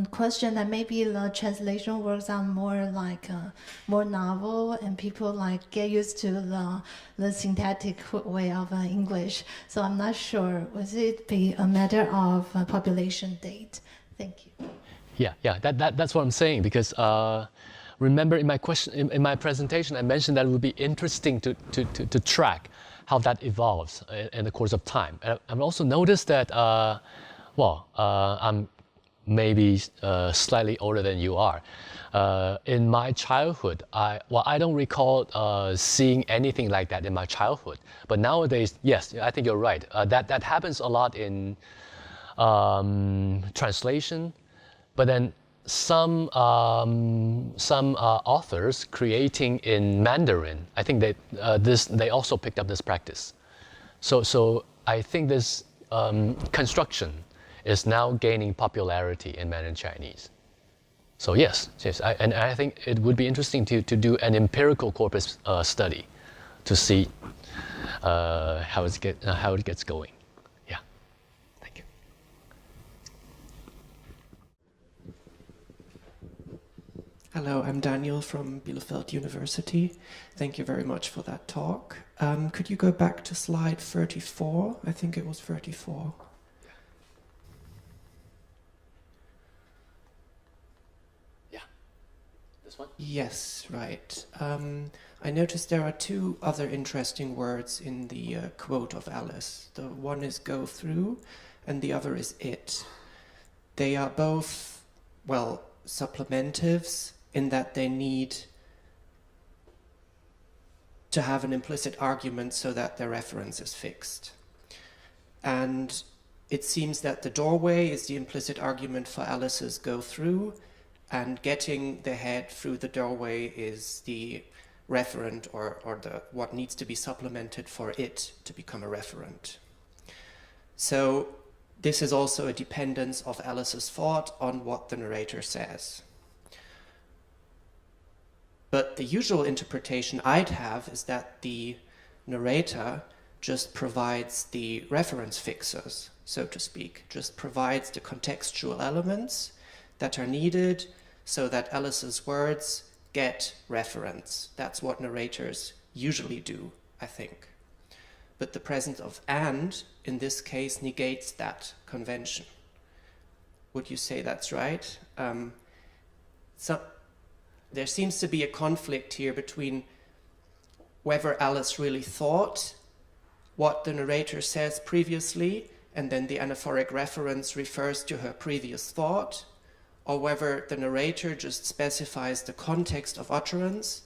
question that maybe the translation works are more like more novel and people like get used to the syntactic way of English. So I'm not sure. Would it be a matter of population date? Thank you. Yeah. That's what I'm saying because remember in my presentation I mentioned that it would be interesting to track how that evolves in the course of time. I've also noticed that I'm maybe slightly older than you are. In my childhood, I don't recall seeing anything like that in my childhood. But nowadays, yes, I think you're right. That happens a lot in translation. But then some authors creating in Mandarin, I think that they also picked up this practice. So I think this construction is now gaining popularity in Mandarin Chinese. So yes, and I think it would be interesting to do an empirical corpus study to see how it gets going. Yeah, thank you. Hello, I'm Daniel from Bielefeld University. Thank you very much for that talk. Could you go back to slide 34? I think it was 34. Yes, right. I noticed there are two other interesting words in the quote of Alice. The one is go through and the other is it. They are both, well, supplementives in that they need to have an implicit argument so that their reference is fixed. And it seems that the doorway is the implicit argument for Alice's go through, and getting the head through the doorway is the referent or what needs to be supplemented for it to become a referent. So this is also a dependence of Alice's thought on what the narrator says. But the usual interpretation I'd have is that the narrator just provides the reference fixers, so to speak, just provides the contextual elements that are needed so that Alice's words get reference. That's what narrators usually do, I think. But the presence of and, in this case, negates that convention. Would you say that's right? So there seems to be a conflict here between whether Alice really thought what the narrator says previously, and then the anaphoric reference refers to her previous thought, or whether the narrator just specifies the context of utterance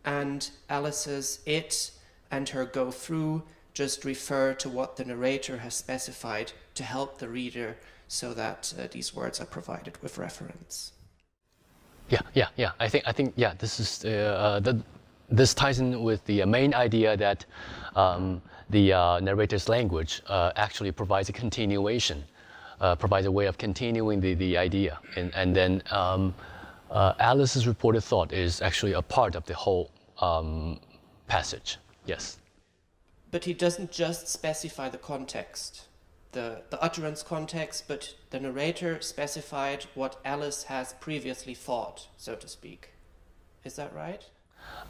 and Alice's it and her go through just refer to what the narrator has specified to help the reader so that these words are provided with reference. Yeah. I think this is this ties in with the main idea that the narrator's language actually provides a continuation. Provides a way of continuing the idea. And then Alice's reported thought is actually a part of the whole passage. Yes. But he doesn't just specify the context, the utterance context, but the narrator specified what Alice has previously thought, so to speak. Is that right?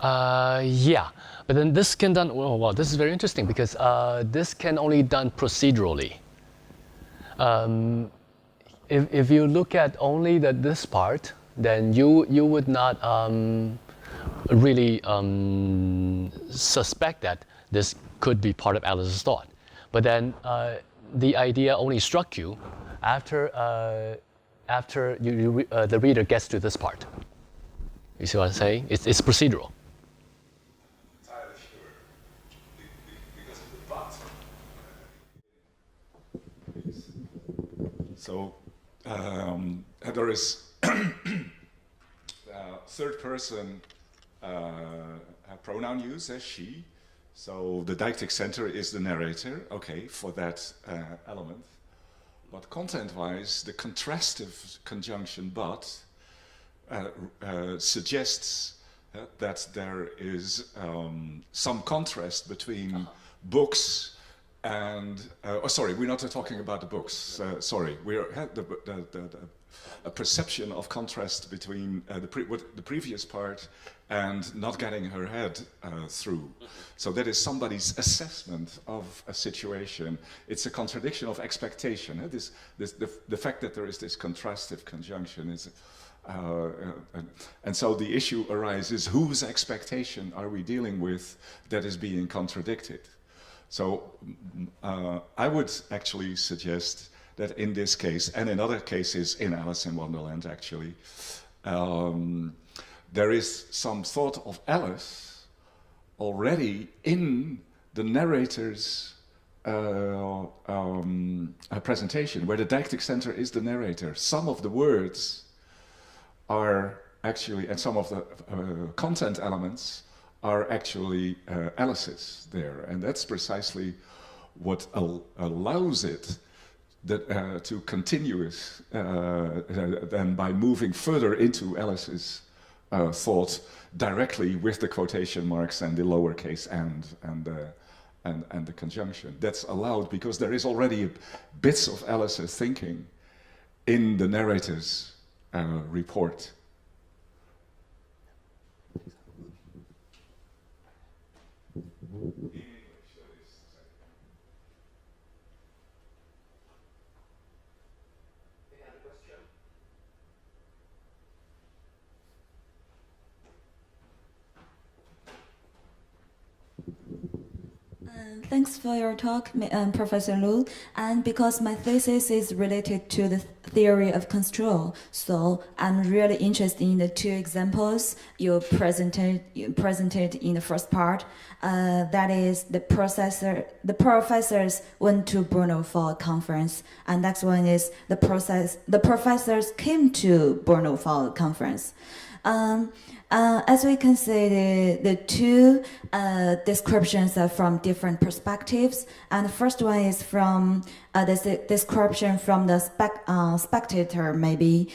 Yeah, but then this can done, well, this is very interesting because this can only done procedurally. If you look at only this part, then you would not really suspect that this could be part of Alice's thought. But then the idea only struck you after the reader gets to this part. You see what I'm saying? It's procedural. Entirely sure, because of the but. So there is third person pronoun use as she. So the Deictic center is the narrator, okay, for that element. But content-wise, the contrastive conjunction but suggests that there is some contrast between books and sorry, we're not talking about the books. Sorry, we're a perception of contrast between the previous part and not getting her head through. So that is somebody's assessment of a situation. It's a contradiction of expectation. The fact that there is this contrastive conjunction is. And so the issue arises, whose expectation are we dealing with that is being contradicted? So I would actually suggest that in this case, and in other cases in Alice in Wonderland actually, there is some thought of Alice already in the narrator's presentation, where the Deictic center is the narrator. Some of the words are actually, and some of the content elements are actually Alice's there, and that's precisely what allows it that, to continue then by moving further into Alice's thought directly with the quotation marks and the lowercase and the conjunction. That's allowed because there is already bits of Alice's thinking in the narrator's report. Thanks for your talk, Professor Lu. And because my thesis is related to the theory of control, so I'm really interested in the two examples you presented in the first part. That is, the professors went to Brno for a conference, and next one is the professors came to Brno for a conference. As we can see, the two descriptions are from different perspectives. And the first one is from the description from the spectator, maybe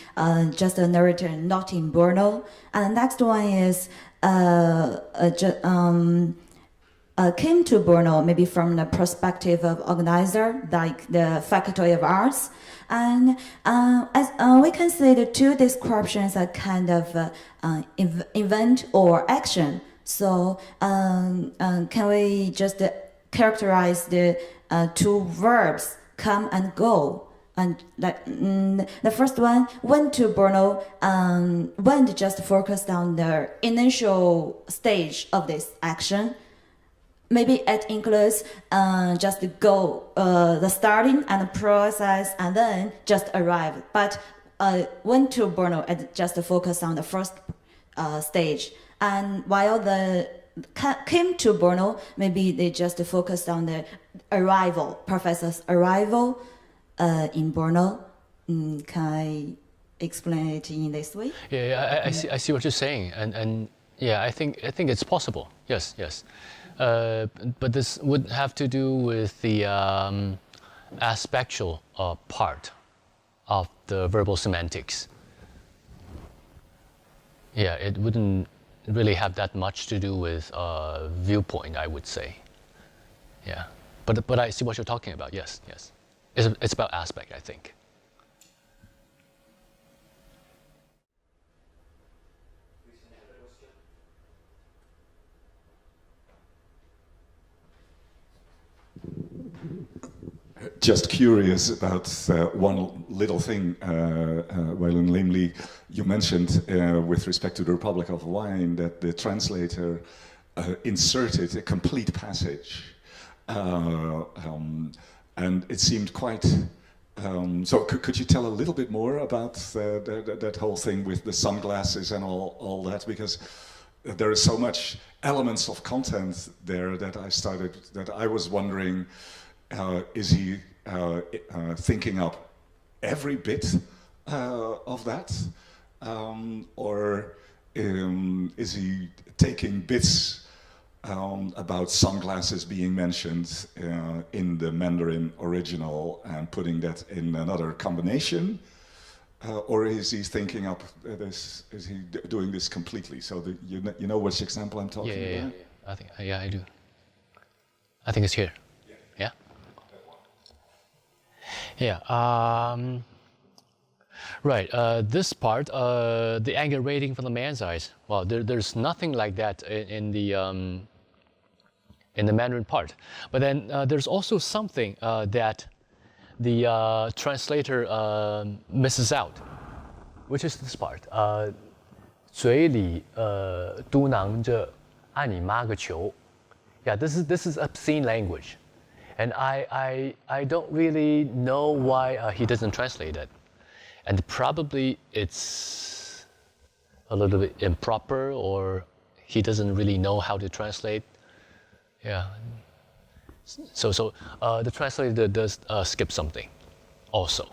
just a narrator not in Brno. And the next one is came to Brno, maybe from the perspective of organizer, like the Faculty of Arts. And as we can say, the two descriptions are kind of event or action. So can we just characterize the two verbs, come and go? And the first one, went to Brno, went just focused on the initial stage of this action. Maybe it includes just go, the starting and the process, and then just arrive. But went to Brno and just focus on the first stage. And while the came to Brno, maybe they just focused on the arrival, professor's arrival in Brno. Can I explain it in this way? Yeah, I see what you're saying, and yeah, I think it's possible. Yes. But this would have to do with the aspectual part of the verbal semantics. Yeah, it wouldn't really have that much to do with viewpoint, I would say. Yeah, but I see what you're talking about. Yes. It's about aspect, I think. Just curious about one little thing, Wei-lun Lu, you mentioned with respect to the Republic of Wine that the translator inserted a complete passage, and it seemed quite. So could you tell a little bit more about that whole thing with the sunglasses and all that, because there is so much elements of content there that I was wondering. Is he thinking up every bit of that? Or is he taking bits about sunglasses being mentioned in the Mandarin original and putting that in another combination? Or is he thinking up this? Is he doing this completely? So you know which example I'm talking about? Yeah, I do. I think it's here. Yeah. Yeah. Right. This part, the anger rating from the man's eyes. Well, there's nothing like that in the Mandarin part. But then there's also something that the translator misses out, which is this part. 嘴里嘟囔着爱你妈个球. Yeah, this is obscene language, and I don't really know why he doesn't translate it, and probably it's a little bit improper, or he doesn't really know how to translate. Yeah. So the translator does skip something also.